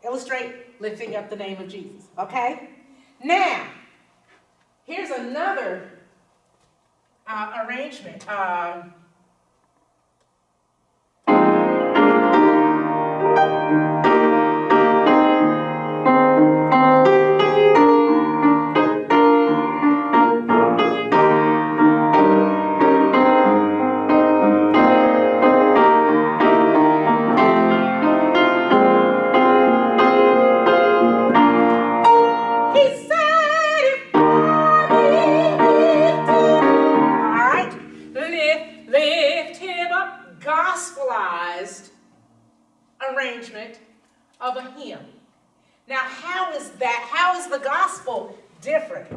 D: Illustrate lifting up the name of Jesus. Okay? Now, here's another arrangement. Arrangement of a hymn. Now, how is that? How is the gospel different?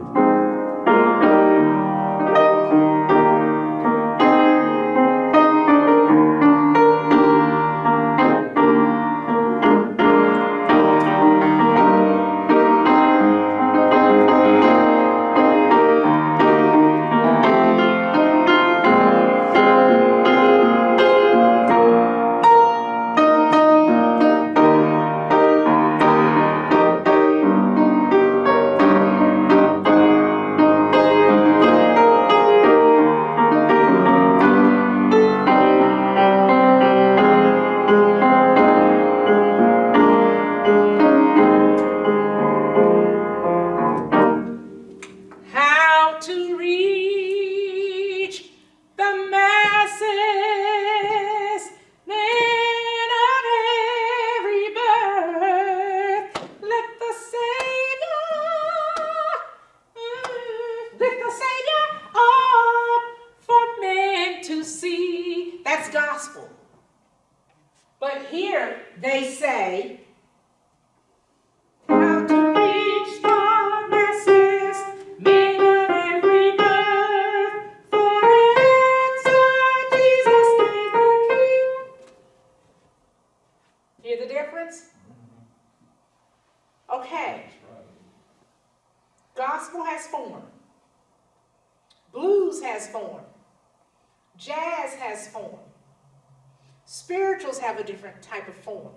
D: Have a different type of form.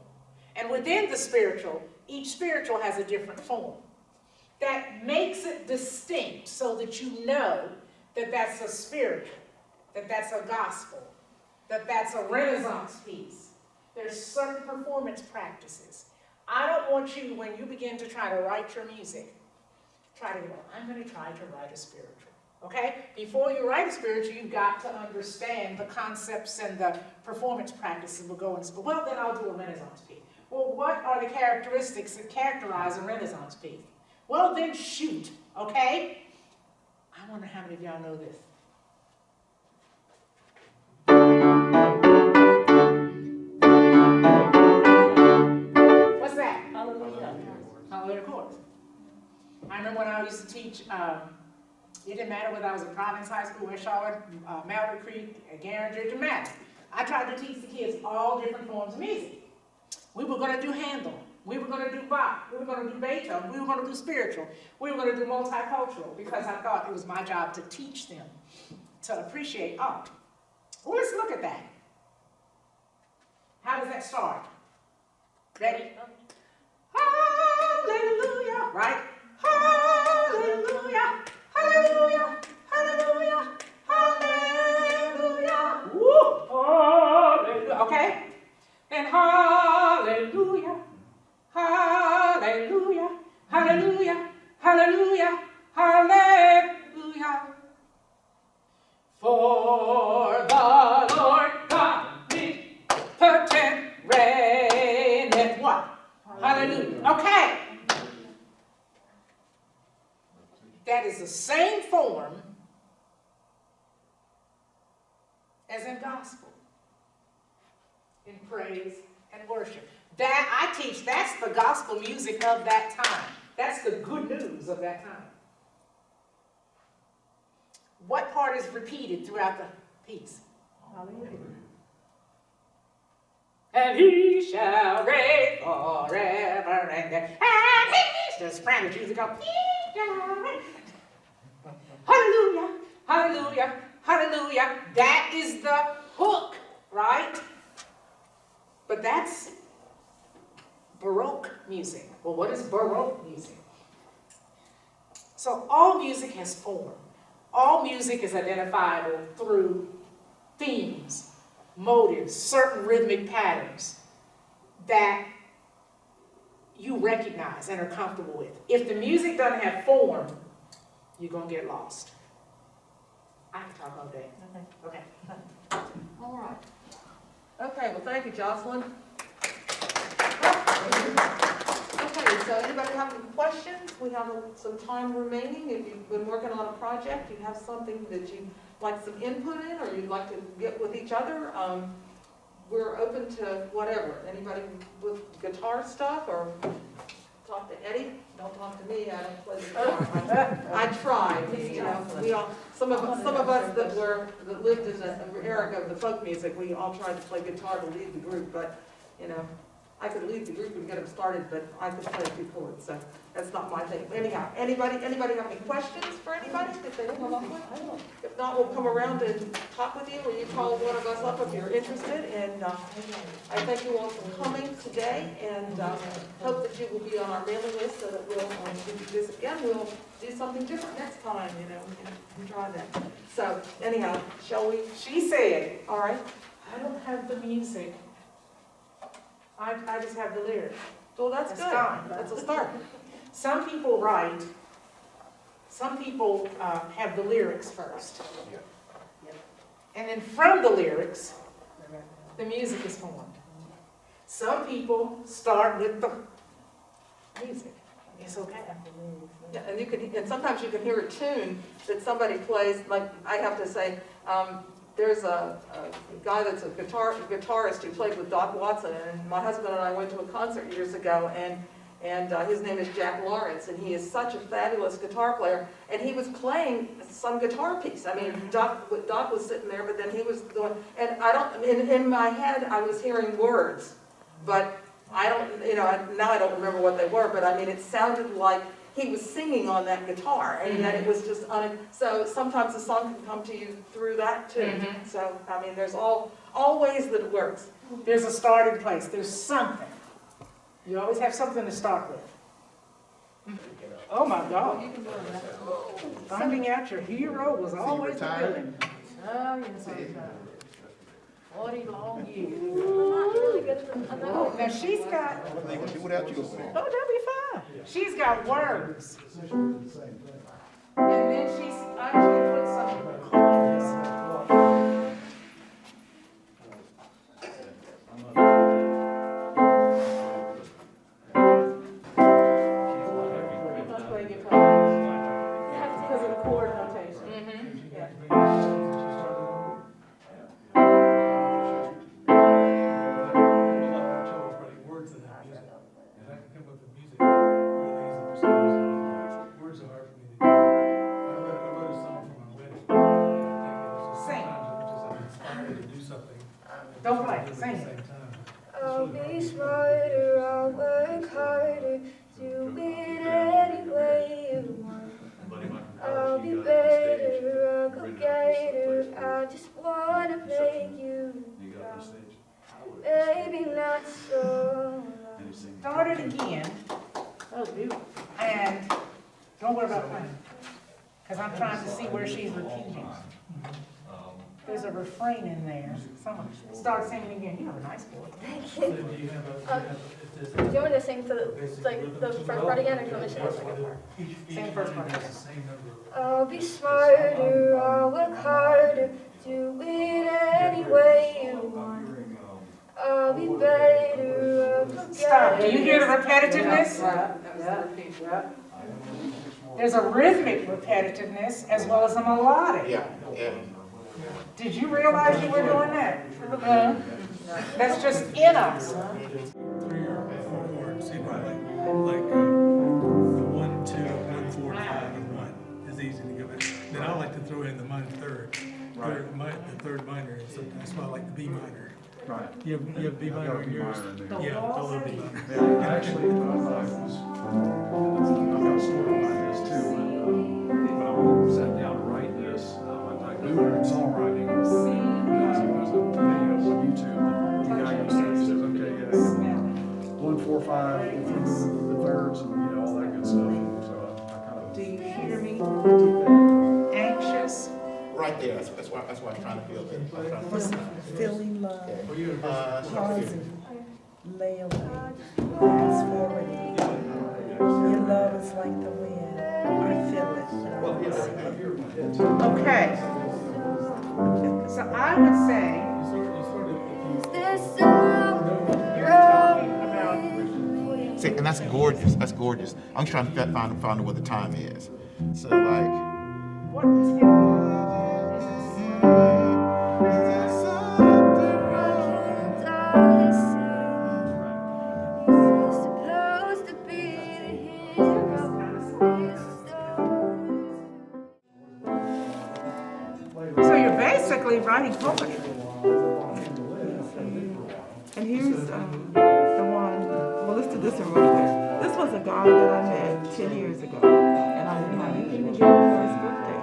D: And within the spiritual, each spiritual has a different form. That makes it distinct so that you know that that's a spiritual, that that's a gospel, that that's a Renaissance piece. There's certain performance practices. I don't want you, when you begin to try to write your music, try to go, I'm going to try to write a spiritual. Okay? Before you write a spiritual, you've got to understand the concepts and the performance practices will go in school. Well, then I'll do a Renaissance piece. Well, what are the characteristics that characterize a Renaissance piece? Well, then shoot. Okay? I wonder how many of y'all know this. remember when I used to teach, it didn't matter whether I was at Providence High School, West Charlotte, Maverick Creek, Garrett, it didn't matter. I tried to teach the kids all different forms of music. We were going to do Handel. We were going to do Bach. We were going to do Beethoven. We were going to do spiritual. We were going to do multicultural because I thought it was my job to teach them to appreciate art. Well, let's look at that. How does that start? Ready? Hallelujah, right? Hallelujah, hallelujah, hallelujah, hallelujah. Woo, hallelujah. Okay? And hallelujah, hallelujah, hallelujah, hallelujah, hallelujah. For the Lord God omnipotent reigneth what? Hallelujah. Okay. That is the same form as in gospel, in praise and worship. That I teach, that's the gospel music of that time. That's the good news of that time. What part is repeated throughout the piece?
E: Hallelujah.
D: And he shall reign forever and ever. And he, the Spanish music goes, he shall reign. Hallelujah, hallelujah, hallelujah. That is the hook, right? But that's Baroque music. Well, what is Baroque music? So all music has form. All music is identifiable through themes, motives, certain rhythmic patterns that you recognize and are comfortable with. If the music doesn't have form, you're going to get lost. I can talk all day. Okay.
B: All right. Okay, well, thank you, Jocelyn. Okay, so anybody have any questions? We have some time remaining. If you've been working on a project, you have something that you'd like some input in, or you'd like to get with each other, we're open to whatever. Anybody with guitar stuff, or talk to Eddie? Don't talk to me, I don't play guitar. I tried, you know, we all, some of us that lived in the era of the folk music, we all tried to play guitar to lead the group, but, you know, I could lead the group and get them started, but I could play a few chords, so that's not my thing. Anyhow, anybody have any questions for anybody that they come up with? If not, we'll come around and talk with you, or you call one of us up if you're interested. And I thank you all for coming today, and hope that you will be on our mailing list so that we'll, if we do this again, we'll do something different next time, you know, we can try that. So anyhow, shall we?
D: She said,
B: All right.
D: I don't have the music. I just have the lyrics.
B: Well, that's
D: That's
B: good.
D: fine.
B: That's a start.
D: Some people write, some people have the lyrics first. And then from the lyrics, the music is formed. Some people start with the music. It's okay.
B: Yeah, and you can, and sometimes you can hear a tune that somebody plays. Like I have to say, there's a guy that's a guitarist who played with Doc Watson, and my husband and I went to a concert years ago, and his name is Jack Lawrence, and he is such a fabulous guitar player, and he was playing some guitar piece. I mean, Doc was sitting there, but then he was doing, and I don't, in my head, I was hearing words, but I don't, you know, now I don't remember what they were, but I mean, it sounded like he was singing on that guitar, and yet it was just so sometimes the song can come to you through that too. So, I mean, there's all ways that it works.
D: There's a starting place. There's something. You always have something to start with. Oh my God. Finding out your hero was always the villain.
E: Oh, yes, I'm trying. 40 long years.
D: Now she's got,
F: What are they gonna do without you?
D: oh, that'll be fine. She's got words. And then she's actually put some chords.
E: You must play guitar. Because of the chord notation. Yeah.
C: Words that have music, and I can come up with music really easy for some reason. Words are
D: Don't play, sing
C: At the
D: it.
C: same time.
H: I'll be smarter, I'll work harder, do it any way you want. I'll be better, I'll go get her, I just wanna make you proud. Maybe not so long.
D: Start it again. Oh, beautiful. And don't worry about playing. Because I'm trying to see where she's repeating. There's a refrain in there. Someone start singing again. You have a nice voice.
H: Thank
C: So
H: you.
C: do you have
H: Do you want me to sing like the first part again, or do you want me to sing the second part?
D: Sing the first part.
C: Has the same number of.
H: I'll be smarter, I'll work harder, do it any way you want. I'll be better, I'll go
D: Stop. Do
H: get
D: you hear the
H: her.
D: repetitiveness?
E: Yeah.
D: There's a rhythmic repetitiveness as well as a melodic.
F: Yeah, yeah.
D: Did you realize you were doing that? That's just in us.
C: 3 or 4 chords, you know, like the 1, 2, 1, 4, 5, and 1 is easy to give it. Then I like to throw in the minor third. The third minor is something, that's why I like the B minor.
J: Right.
C: You have B minor in yours? Yeah, a little B minor.
J: Yeah, actually, I've got a story behind this too. When I sat down to write this, I do learn songwriting. There's a video on YouTube. The guy goes through and says, okay, 1, 4, 5, we'll through the thirds and, you know, all that good stuff. So I kind of.
D: Do you hear me? Anxious.
F: Right there, that's why I'm trying to feel it. I'm trying to feel it.
E: Feeling love,
F: Pausing.
E: lay away, fast forwarding. Your love is like the wind, I feel it.
D: Okay. So I would say
H: This song
D: you're talking about.
F: See, and that's gorgeous. That's gorgeous. I'm trying to find out what the time is. So like.
D: What is
H: supposed to be the hero.
D: So you're basically writing poetry.
E: And here's the one, well, let's do this one real quick. This was a guy that I met 10 years ago, and I didn't have anything to give him for his birthday.